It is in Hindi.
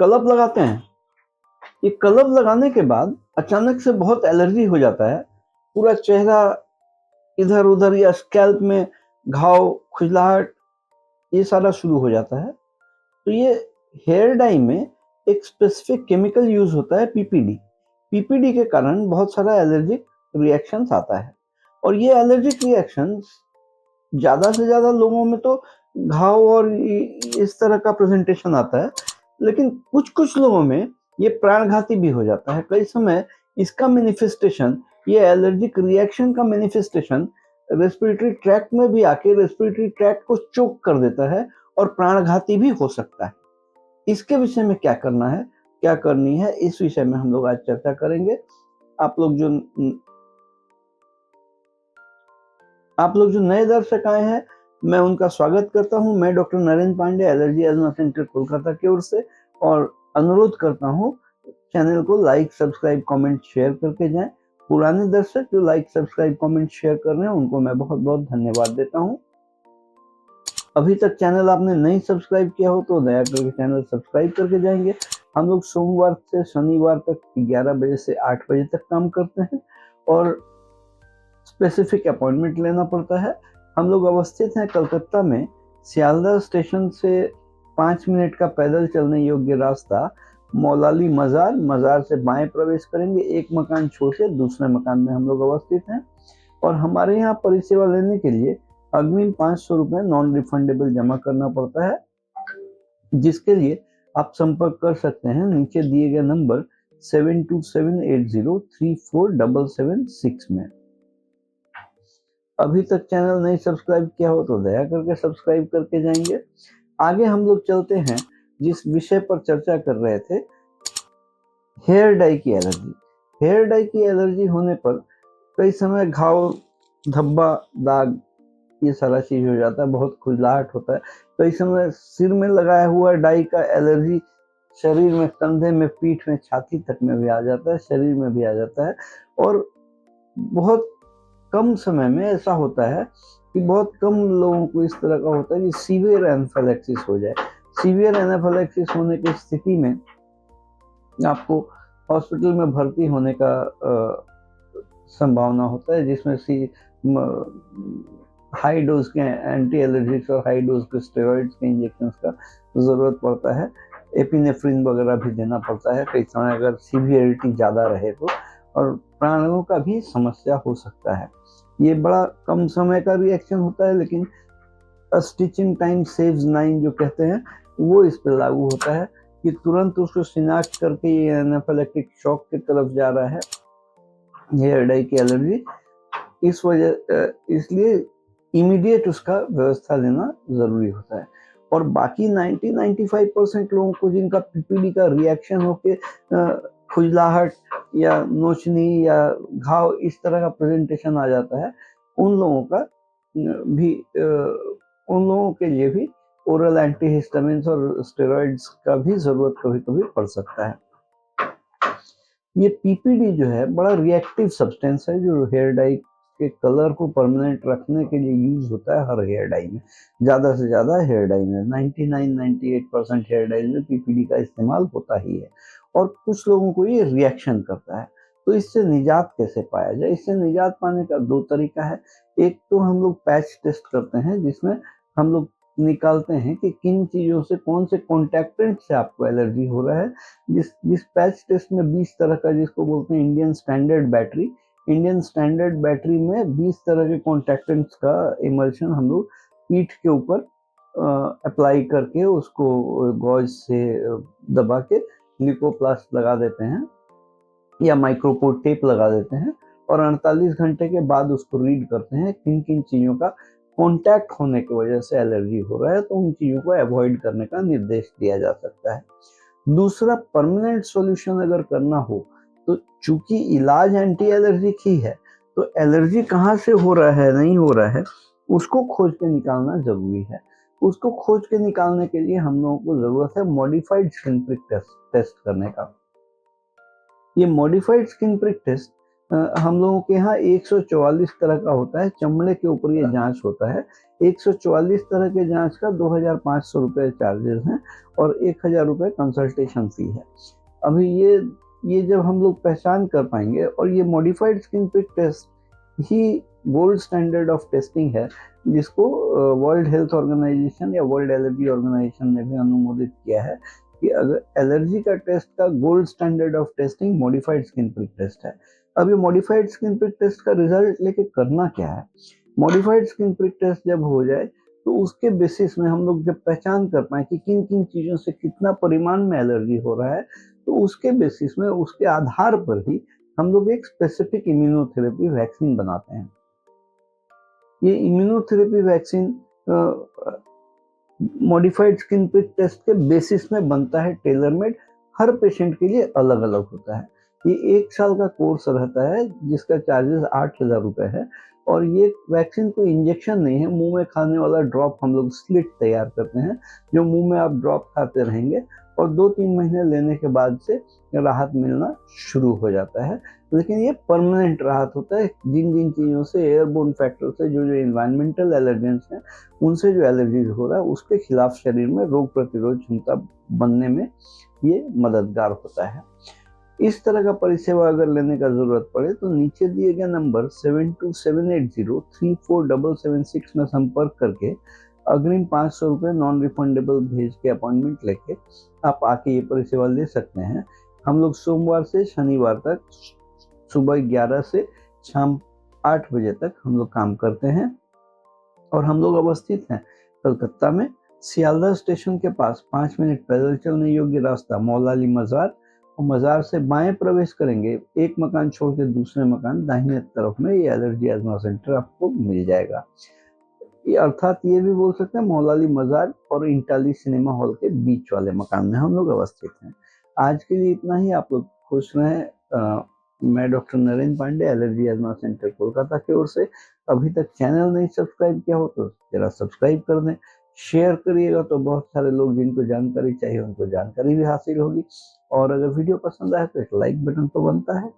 कलप लगाते हैं, ये कलप लगाने के बाद अचानक से बहुत एलर्जी हो जाता है, पूरा चेहरा इधर उधर या स्कैल्प में घाव, खुजलाहट, ये सारा शुरू हो जाता है। तो ये हेयर डाई में एक स्पेसिफिक केमिकल यूज होता है पीपीडी। पीपीडी के कारण बहुत सारा एलर्जिक रिएक्शंस आता है, और ये एलर्जिक रिएक्शंस ज्यादा से ज्यादा लोगों में तो घाव और इस तरह का प्रेजेंटेशन आता है, लेकिन कुछ कुछ लोगों में ये प्राणघाती भी हो जाता है। कई समय इसका मैनिफेस्टेशन, ये एलर्जिक रिएक्शन का मैनिफेस्टेशन रेस्पिरेटरी ट्रैक्ट में भी आके रेस्पिरेटरी ट्रैक्ट को चोक कर देता है और प्राणघाती भी हो सकता है। इसके विषय में क्या करना है, क्या करनी है, इस विषय में हम लोग आज चर्चा करेंगे। आप लोग जो नए दर्शक आए हैं, मैं उनका स्वागत करता हूं। मैं doctor Narendra Pandey, allergy asthma centre Kolkata की ओर से, और अनुरोध करता हूं चैनल को लाइक, सब्सक्राइब, कमेंट, शेयर करके जाएं। पुराने दर्शक जो लाइक, सब्सक्राइब, कमेंट, शेयर कर रहे हैं, उनको मैं बहुत बहुत धन्यवाद देता हूं। अभी तक चैनल आपने नहीं सब्सक्राइब किया हो तो दया करके चैनल सब्सक्राइब करके जाएंगे। हम लोग सोमवार से शनिवार तक 11 बजे से 8 बजे तक काम करते हैं, और स्पेसिफिक अपॉइंटमेंट लेना पड़ता है। हम लोग अवस्थित हैं कलकत्ता में, सियालदह स्टेशन से 5 मिनट का पैदल चलने योग्य रास्ता, मौलाली मजार, मजार से बाएं प्रवेश करेंगे, एक मकान छोड़ के दूसरे मकान में हम लोग अवस्थित हैं। और हमारे यहाँ परिसेवा लेने के लिए अग्रिम 500 रुपये नॉन रिफंडेबल जमा करना पड़ता है, जिसके लिए आप संपर्क कर सकते हैं नीचे दिए गए नंबर 7278034776 में। अभी तक चैनल नहीं सब्सक्राइब किया हो तो दया करके सब्सक्राइब करके जाएंगे। आगे हम लोग चलते हैं जिस विषय पर चर्चा कर रहे थे, हेयर डाई की एलर्जी। हेयर डाई की एलर्जी होने पर कई समय घाव, धब्बा, दाग, ये सारा चीज हो जाता है, बहुत खुजलाहट होता है। कई समय सिर में लगाया हुआ डाई का एलर्जी शरीर में, कंधे में, पीठ में, छाती तक में भी आ जाता है, शरीर में भी आ जाता है। और बहुत कम समय में ऐसा होता है कि बहुत कम लोगों को इस तरह का होता है कि सीवियर एनाफिलैक्सिस हो जाए। सीवियर एनाफिलैक्सिस होने की स्थिति में आपको हॉस्पिटल में भर्ती होने का संभावना होता है, जिसमें हाई डोज के एंटी एलर्जिक्स और हाई डोज के स्टेरॉइड्स के इंजेक्शंस का जरूरत पड़ता है। एपिनेफ्रिन वगैरह भी देना पड़ता है कई समय अगर सीवियरिटी ज़्यादा रहे तो, और प्राणों का भी समस्या हो सकता है। ये बड़ा कम समय का रिएक्शन होता है, लेकिन स्टिचिंग टाइम सेव्स 9 जो कहते हैं, वो इस पर लागू होता है कि तुरंत उसको शिनाख्त करके ये एनाफिलैक्टिक शॉक की तरफ जा रहा है हेयर डाई की एलर्जी। इस वजह इसलिए इमीडिएट उसका व्यवस्था लेना जरूरी होता है। और बाकी 90-95% लोगों को जिनका पीपीडी का रिएक्शन होके खुजलाहट या नोचनी या घाव इस तरह का प्रेजेंटेशन आ जाता है, उन लोगों के लिए भी ओरल एंटीहिस्टामिन्स और स्टेरॉइड्स का भी जरूरत कभी कभी पड़ सकता है। ये पीपीडी जो है बड़ा रिएक्टिव सब्सटेंस है, जो हेयर डाई के कलर को परमानेंट रखने के लिए यूज होता है हर हेयर डाई में। ज्यादा से ज्यादा हेयर डाई में 99-98% हेयर डाई में पीपीडी का इस्तेमाल होता ही है, और कुछ लोगों को ये रिएक्शन करता है। तो इससे निजात कैसे पाया जाए? इससे निजात पाने का 2 तरीका है। एक तो हम लोग पैच टेस्ट करते हैं, जिसमें हम लोग निकालते हैं कि किन चीजों से, कौन से कॉन्टैक्टेंट से आपको एलर्जी हो रहा है। जिस पैच टेस्ट में 20 तरह का, जिसको बोलते हैं इंडियन स्टैंडर्ड बैटरी में 20 तरह के कॉन्टैक्टेंट्स का इमल्शन हम लोग पीठ के ऊपर अप्लाई करके उसको गॉज से दबा के लिकोप्लास्ट लगा देते हैं या माइक्रोपोर टेप लगा देते हैं, और 48 घंटे के बाद उसको रीड करते हैं किन किन चीजों का कॉन्टैक्ट होने की वजह से एलर्जी हो रहा है, तो उन चीजों को अवॉइड करने का निर्देश दिया जा सकता है। दूसरा, परमानेंट सॉल्यूशन अगर करना हो तो चूंकि इलाज एंटी एलर्जिक ही है, तो एलर्जी कहाँ से हो रहा है, नहीं हो रहा है, उसको खोज के निकालना जरूरी है। उसको खोज के निकालने के लिए हम लोगों को जरूरत है मॉडिफाइड स्किन प्रिक टेस्ट करने का। ये मॉडिफाइड स्किन प्रिक टेस्ट हम लोगों के यहाँ 144 तरह का होता है, चमड़े के ऊपर ये जांच होता है। 144 तरह के जांच का 2500 रुपये चार्जेस हैं और 1000 रुपये कंसल्टेशन फी है। अभी ये जब हम लोग पहचान कर पाएंगे, और ये मॉडिफाइड स्किन प्रिक टेस्ट ही गोल्ड स्टैंडर्ड ऑफ टेस्टिंग है, जिसको वर्ल्ड हेल्थ ऑर्गेनाइजेशन या वर्ल्ड एलर्जी ऑर्गेनाइजेशन ने भी अनुमोदित किया है कि अगर एलर्जी का टेस्ट का gold standard of testing modified skin prick test है। अब ये मॉडिफाइड स्किन प्रिक टेस्ट का रिजल्ट लेके करना क्या है? मॉडिफाइड स्किन प्रिक टेस्ट जब हो जाए तो उसके बेसिस में हम लोग जब पहचान कर पाए कि किन किन चीज़ों से कितना परिमाण में एलर्जी हो रहा है, तो उसके बेसिस में, उसके आधार पर ही हम लोग एक स्पेसिफिक इम्यूनोथेरेपी वैक्सीन बनाते हैं। ये immunotherapy vaccine modified skin prick test के बेसिस में बनता है, टेलर मेड, हर पेशेंट के लिए अलग अलग होता है। ये 1 साल का कोर्स रहता है जिसका चार्जेस 8000 रुपये है, और ये वैक्सीन कोई इंजेक्शन नहीं है, मुंह में खाने वाला ड्रॉप हम लोग स्लिट तैयार करते हैं, जो मुंह में आप ड्रॉप खाते रहेंगे और 2-3 महीने लेने के बाद से राहत मिलना शुरू हो जाता है। लेकिन ये परमानेंट राहत होता है। जिन जिन चीज़ों से, एयरबोर्न फैक्टर से, जो एनवायरमेंटल एलर्जेंस हैं, उनसे जो एलर्जीज हो रहा है उसके खिलाफ शरीर में रोग प्रतिरोध क्षमता बनने में ये मददगार होता है। इस तरह का परिसेवा अगर लेने का जरूरत पड़े तो नीचे दिए गए नंबर 7278034776 में संपर्क करके अग्रिम 500 रुपये नॉन रिफंडेबल भेज के अपॉइंटमेंट लेके आप आके ये परिसेवा ले सकते हैं। हम लोग सोमवार से शनिवार तक सुबह 11 से शाम 8 बजे तक हम लोग काम करते हैं, और हम लोग अवस्थित हैं कलकत्ता में, सियालदह स्टेशन के पास 5 मिनट पैदल चलने योग्य रास्ता मौलाली मज़ार, और मज़ार से बाएं प्रवेश करेंगे, एक मकान छोड़ के दूसरे मकान दाहिने तरफ में ये एलर्जी एजमा सेंटर आपको मिल जाएगा। ये अर्थात ये भी बोल सकते हैं मौलाली मज़ार और इंटाली सिनेमा हॉल के बीच वाले मकान में हम लोग अवस्थित हैं। आज के लिए इतना ही। आप लोग खुश रहें। मैं doctor Narendra Pandey, allergy asthma centre Kolkata की ओर से। अभी तक चैनल नहीं सब्सक्राइब किया हो तो जरा सब्सक्राइब कर दें, शेयर करिएगा तो बहुत सारे लोग जिनको जानकारी चाहिए उनको जानकारी भी हासिल होगी, और अगर वीडियो पसंद आए तो एक लाइक बटन तो बनता है।